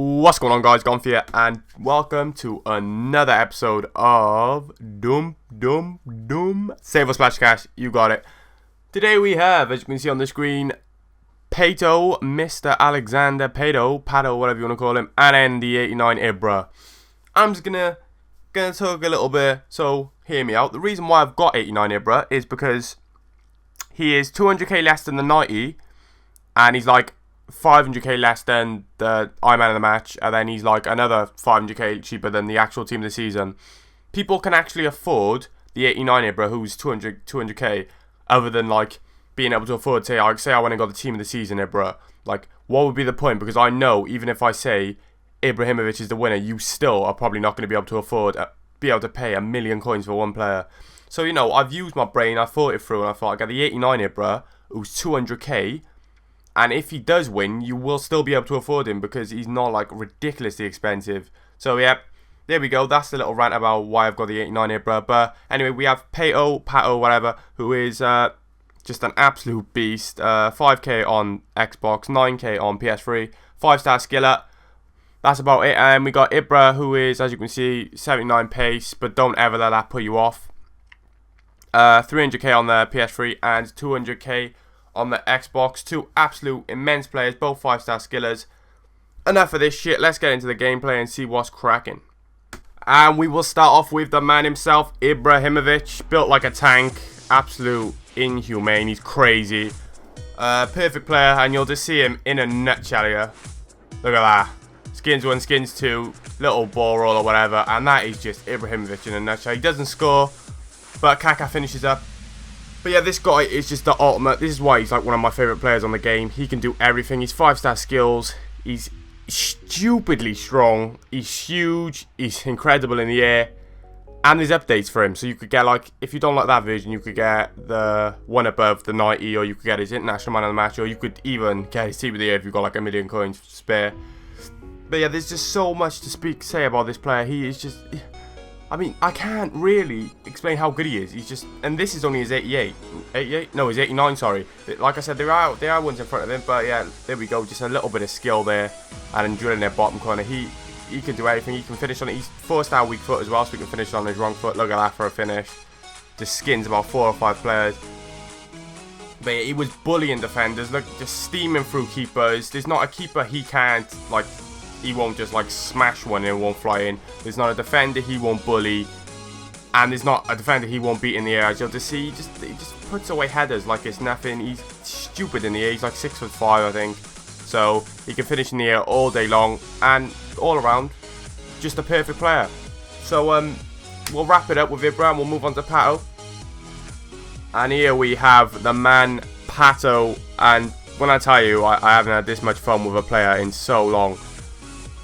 What's going on, guys? Gonf here, and welcome to another episode of Save or Splash Cash. You got it. Today we have, as you can see on the screen, Pato, Mr. Alexander Pato, whatever you want to call him, and then the 89 Ibra. I'm just gonna talk a little bit, so hear me out. The reason why I've got 89 Ibra is because he is 200k less than the 90, and he's like 500k less than the man of the match, and then he's like another 500k cheaper than the actual team of the season. People can actually afford the 89 Ibra, who's 200k, other than like being able to afford, say I went and got the team of the season Ibra. Like, what would be the point? Because I know even if I say IBRAHIMOVIC is the winner, you still are probably not going to be able to afford, be able to pay 1 million coins for one player. So, you know, I've used my brain, I thought it through, and I thought I got the 89 Ibra, who's 200k. And if he does win, you will still be able to afford him because he's not like ridiculously expensive. So yeah, there we go. That's the little rant about why I've got the 89 Ibra. But anyway, we have Pato, whatever, who is just an absolute beast. 5k on Xbox, 9k on PS3, 5-star skillet. That's about it. And we got Ibra, who is, as you can see, 79 pace, but don't ever let that put you off. 300k on the PS3 and 200k on the Xbox. Two absolute immense players, both 5-star skillers. Enough of this shit, let's get into the gameplay and see what's cracking. And we will start off with the man himself, IBRAHIMOVIC, built like a tank, absolute inhumane, he's crazy. Perfect player, and you'll just see him in a nutshell here. Look at that. Skins 1, skins 2, little ball roll or whatever, and that is just IBRAHIMOVIC in a nutshell. He doesn't score, but Kaka finishes up. But yeah, this guy is just the ultimate. This is why he's like one of my favourite players on the game. He can do everything. He's 5-star skills. He's stupidly strong. He's huge. He's incredible in the air. And there's updates for him. So you could get, like, if you don't like that version, you could get the one above the 90, or you could get his international man of the match, or you could even get his team of the air if you've got like 1 million coins spare. But yeah, there's just so much to say about this player. He is just, I mean, I can't really explain how good he is. He's just, and this is only his 88. 88? No, his 89, sorry. Like I said, there are ones in front of him, but yeah, there we go. Just a little bit of skill there, and then drilling their bottom corner. He can do everything. He can finish on it. He's 4-star weak foot as well, so he can finish on his wrong foot. Look at that for a finish. Just skins about 4 or 5 players. But yeah, he was bullying defenders. Look, just steaming through keepers. There's not a keeper he can't, like, he won't just like smash one and it won't fly in. There's not a defender he won't bully, and there's not a defender he won't beat in the air. As you'll just see, he just puts away headers like it's nothing. He's stupid in the air. He's like 6'5", I think. So he can finish in the air all day long, and all around, just a perfect player. So we'll wrap it up with Ibra and we'll move on to Pato. And here we have the man Pato, and when I tell you, I haven't had this much fun with a player in so long.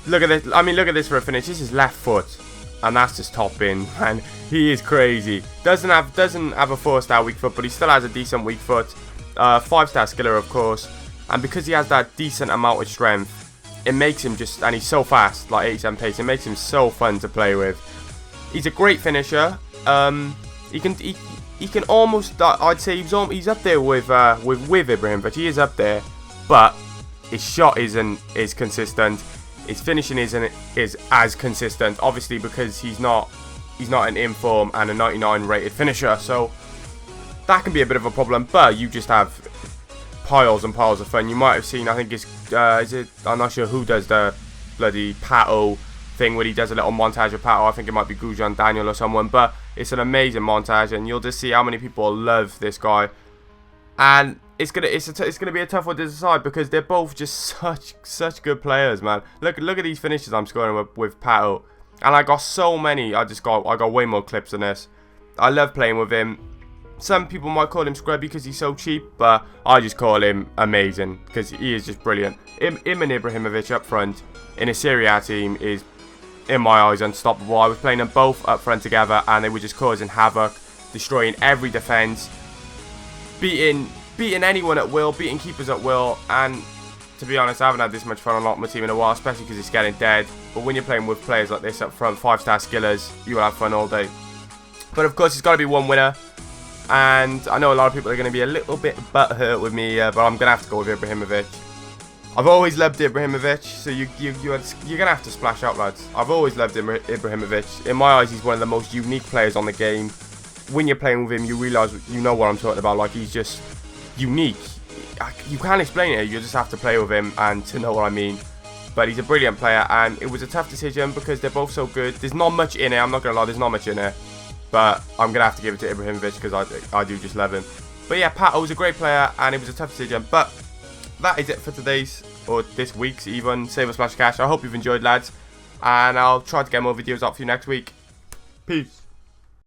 Look at this. I mean, look at this for a finish. This is left foot, and that's just top in. And he is crazy. Doesn't have a 4-star weak foot, but he still has a decent weak foot. 5-star skiller, of course. And because he has that decent amount of strength, it makes him just, and he's so fast, like 87 pace. It makes him so fun to play with. He's a great finisher. He can almost, I'd say he's up there with IBRAHIMOVIC. He is up there, but his shot isn't consistent. His finishing is as consistent, obviously, because he's not an inform and a 99 rated finisher, so that can be a bit of a problem. But you just have piles and piles of fun. You might have seen, I think I'm not sure who does the bloody Pato thing where he does a little montage of Pato. I think it might be Gujan Daniel or someone, but it's an amazing montage, and you'll just see how many people love this guy. And it's gonna be a tough one to decide because they're both just such good players, man. Look at these finishes I'm scoring with Pato, and I got so many. I got way more clips than this. I love playing with him. Some people might call him scrubby because he's so cheap, but I just call him amazing because he is just brilliant. Him and IBRAHIMOVIC up front in a Serie A team is, in my eyes, unstoppable. I was playing them both up front together, and they were just causing havoc, destroying every defense, beating anyone at will, beating keepers at will. And to be honest, I haven't had this much fun on my team in a while, especially because it's getting dead. But when you're playing with players like this up front, 5-star skillers, you will have fun all day. But of course, it's got to be one winner, and I know a lot of people are going to be a little bit butthurt with me, but I'm going to have to go with IBRAHIMOVIC. I've always loved Ibrahimovic, so you're gonna have to splash out, lads. I've always loved Ibrahimovic. In my eyes, he's one of the most unique players on the game. When you're playing with him, you realise you know what I'm talking about. Like, he's just unique. You can't explain it. You just have to play with him and to know what I mean. But he's a brilliant player, and it was a tough decision because they're both so good. There's not much in it. I'm not gonna lie. There's not much in it. But I'm gonna have to give it to Ibrahimovic because I do just love him. But yeah, Pato was a great player, and it was a tough decision. But that is it for today's, or this week's even, Save or Splash Cash. I hope you've enjoyed, lads, and I'll try to get more videos up for you next week. Peace.